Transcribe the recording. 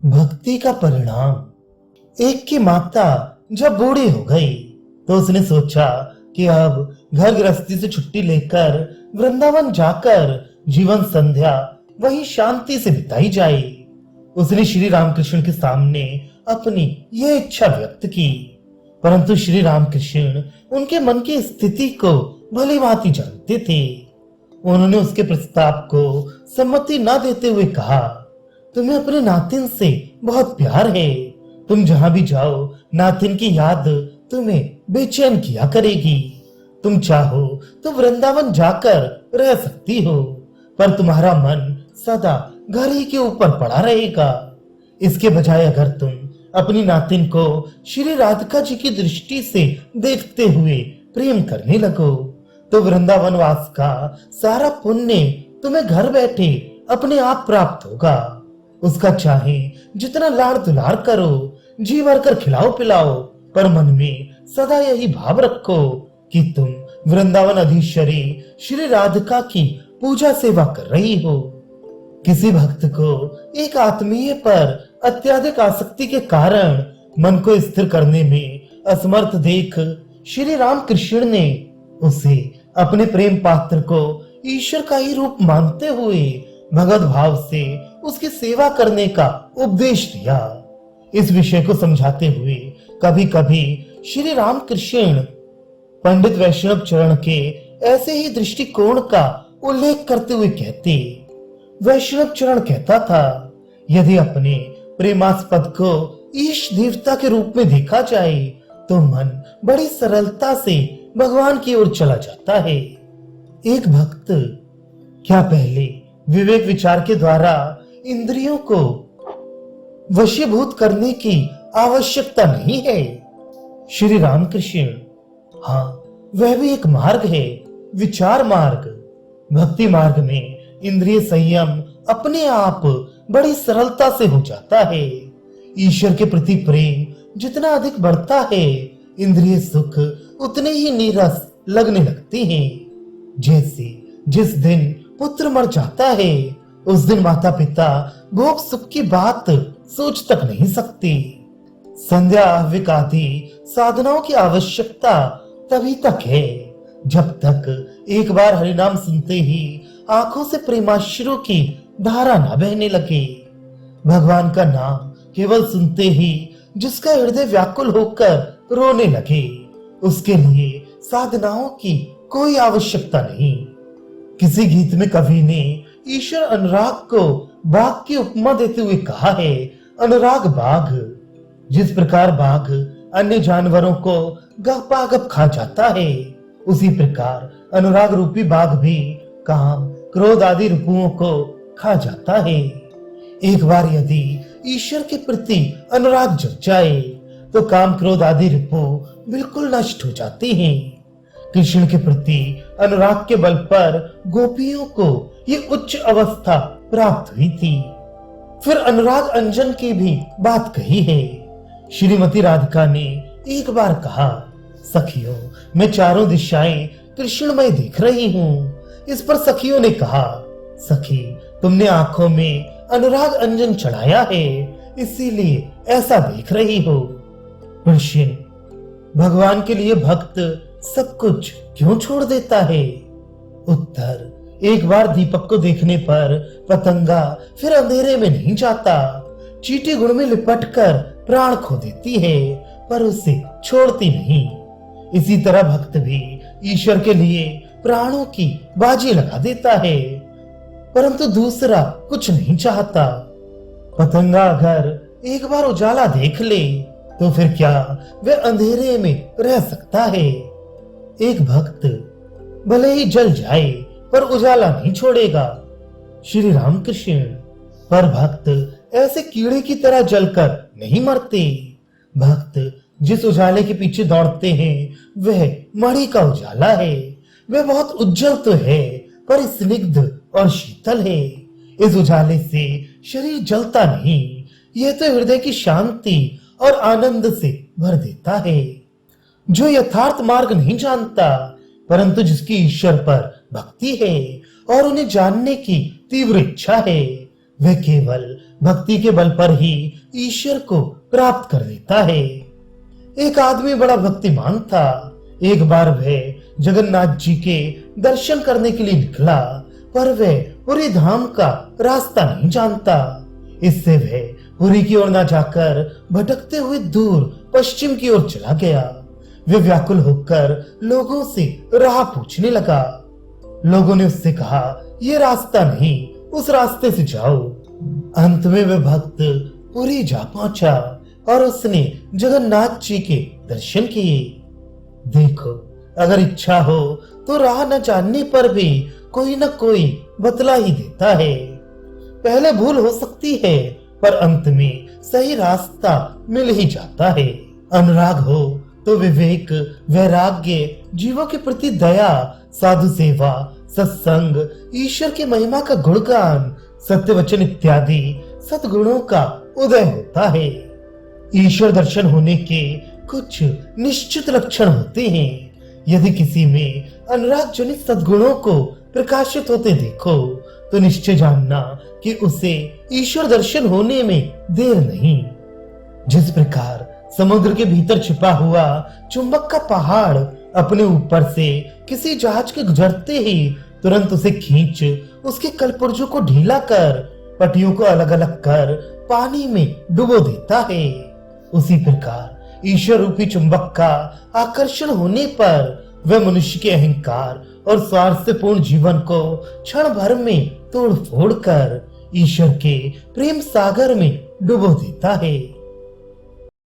भक्ति का परिणाम। एक की माता जब बूढ़ी हो गई तो उसने सोचा कि अब घर गृहस्थी से छुट्टी लेकर वृंदावन जाकर जीवन संध्या वहीं शांति से बिताई जाए। उसने श्री रामकृष्ण के सामने अपनी यह इच्छा व्यक्त की, परंतु श्री रामकृष्ण उनके मन की स्थिति को भली भांति जानते थे। उन्होंने उसके प्रस्ताव को सम्मति न देते हुए कहा, तुम्हें अपने नातिन से बहुत प्यार है। तुम जहां भी जाओ नातिन की याद तुम्हें बेचैन किया करेगी। तुम चाहो तो वृंदावन जाकर रह सकती हो, पर तुम्हारा मन सदा घर ही के ऊपर पड़ा रहेगा। इसके बजाय अगर तुम अपनी नातिन को श्री राधिका जी की दृष्टि से देखते हुए प्रेम करने लगो तो वृंदावन वास का सारा पुण्य तुम्हें घर बैठे अपने आप प्राप्त होगा। उसका चाहे जितना लाड़ दुलार करो, जी भर कर खिलाओ पिलाओ, पर मन में सदा यही भाव रखो कि तुम वृंदावन अधीश्वरी श्री राधिका की पूजा सेवा कर रही हो। किसी भक्त को एक आत्मीय पर अत्यधिक आसक्ति के कारण मन को स्थिर करने में असमर्थ देख श्री रामकृष्ण ने उसे अपने प्रेम पात्र को ईश्वर का ही रूप मानते हुए भगवत भाव से उसकी सेवा करने का उपदेश दिया। इस विषय को समझाते हुए कभी कभी श्री रामकृष्ण पंडित वैष्णव चरण के ऐसे ही दृष्टिकोण का उल्लेख करते हुए कहते, वैष्णव चरण कहता था, यदि अपने प्रेमास्पद को ईश देवता के रूप में देखा जाए तो मन बड़ी सरलता से भगवान की ओर चला जाता है। एक भक्त क्या पहले विवेक विचार के द्वारा इंद्रियों को वशीभूत करने की आवश्यकता नहीं है? श्री रामकृष्ण, हाँ, वह भी एक मार्ग है, विचार मार्ग। भक्ति मार्ग में इंद्रिय संयम अपने आप बड़ी सरलता से हो जाता है। ईश्वर के प्रति प्रेम जितना अधिक बढ़ता है, इंद्रिय सुख उतने ही नीरस लगने लगते हैं। जैसे जिस दिन पुत्र मर जाता है उस दिन माता पिता भोग सुख की बात सोच तक नहीं सकती। संध्या हविक आदि साधनाओं की आवश्यकता तभी तक है जब तक एक बार हरिनाम सुनते ही आंखों से प्रेमाश्रु की धारा न बहने लगे। भगवान का नाम केवल सुनते ही जिसका हृदय व्याकुल होकर रोने लगे, उसके लिए साधनाओं की कोई आवश्यकता नहीं। किसी गीत में कवि ने ईश्वर अनुराग को बाघ की उपमा देते हुए कहा है, अनुराग बाघ। जिस प्रकार बाघ अन्य जानवरों को गपागप खा जाता है, उसी प्रकार अनुराग रूपी बाघ भी काम क्रोध आदि रूपों को खा जाता है। एक बार यदि ईश्वर के प्रति अनुराग जग जाए तो काम क्रोध आदि रूपों बिल्कुल नष्ट हो जाते हैं। कृष्ण के प्रति अनुराग के बल पर गोपियों को ये उच्च अवस्था प्राप्त हुई थी। फिर अनुराग अंजन की भी बात कही है। श्रीमती राधिका ने एक बार कहा, सखियों, मैं चारों दिशाएं कृष्णमय देख रही हूँ। इस पर सखियों ने कहा, सखी, तुमने आंखों में अनुराग अंजन चढ़ाया है, इसीलिए ऐसा देख रही हो। कृष्ण, भगवान के लिए भक्त सब कुछ क्यों छोड़ देता है? उत्तर, एक बार दीपक को देखने पर पतंगा फिर अंधेरे में नहीं जाता। चींटी गुण में लिपटकर प्राण खो देती है पर उसे छोड़ती नहीं। इसी तरह भक्त भी ईश्वर के लिए प्राणों की बाजी लगा देता है, परंतु दूसरा कुछ नहीं चाहता। पतंगा अगर एक बार उजाला देख ले तो फिर क्या वह अंधेरे में रह सकता है? एक भक्त भले ही जल जाए पर उजाला नहीं छोड़ेगा। श्री रामकृष्ण, पर भक्त ऐसे कीड़े की तरह जलकर नहीं मरते। भक्त जिस उजाले के पीछे दौड़ते हैं वह मणि का उजाला है। वह बहुत उज्जवल तो है पर स्निग्ध और शीतल है। इस उजाले से शरीर जलता नहीं, यह तो हृदय की शांति और आनंद से भर देता है। जो यथार्थ मार्ग नहीं जानता परंतु जिसकी ईश्वर पर भक्ति है और उन्हें जानने की तीव्र इच्छा है, वह केवल भक्ति के बल पर ही ईश्वर को प्राप्त कर लेता है। एक आदमी बड़ा भक्तिमान था। एक बार वह जगन्नाथ जी के दर्शन करने के लिए निकला, पर वह पुरी धाम का रास्ता नहीं जानता। इससे वह पुरी की ओर न जाकर भटकते हुए दूर पश्चिम की ओर चला गया। वह व्याकुल होकर लोगों से राह पूछने लगा। लोगों ने उससे कहा, यह रास्ता नहीं, उस रास्ते से जाओ। अंत में वह भक्त पुरी जा पहुंचा और उसने जगन्नाथ जी के दर्शन किए। देखो, अगर इच्छा हो तो राह न जानने पर भी कोई न कोई बतला ही देता है। पहले भूल हो सकती है, पर अंत में सही रास्ता मिल ही जाता है। अनुराग हो तो विवेक, वैराग्य, जीवों के प्रति दया, साधु सेवा, सत्संग, ईश्वर की महिमा का गुणगान, सत्य वचन इत्यादि सद्गुणों का उदय होता है। ईश्वर दर्शन होने के कुछ निश्चित लक्षण होते हैं। यदि किसी में अनुराग जनित सद्गुणों को प्रकाशित होते देखो तो निश्चय जानना कि उसे ईश्वर दर्शन होने में देर नहीं। जिस प्रकार समुद्र के भीतर छिपा हुआ चुंबक का पहाड़ अपने ऊपर से किसी जहाज के गुजरते ही तुरंत उसे खींच उसके कलपुर्जों को ढीला कर पटियों को अलग अलग कर पानी में डुबो देता है, उसी प्रकार ईश्वर रूपी चुंबक का आकर्षण होने पर वह मनुष्य के अहंकार और स्वार्थ से पूर्ण जीवन को क्षण भर में तोड़ फोड़ कर ईश्वर के प्रेम सागर में डुबो देता है।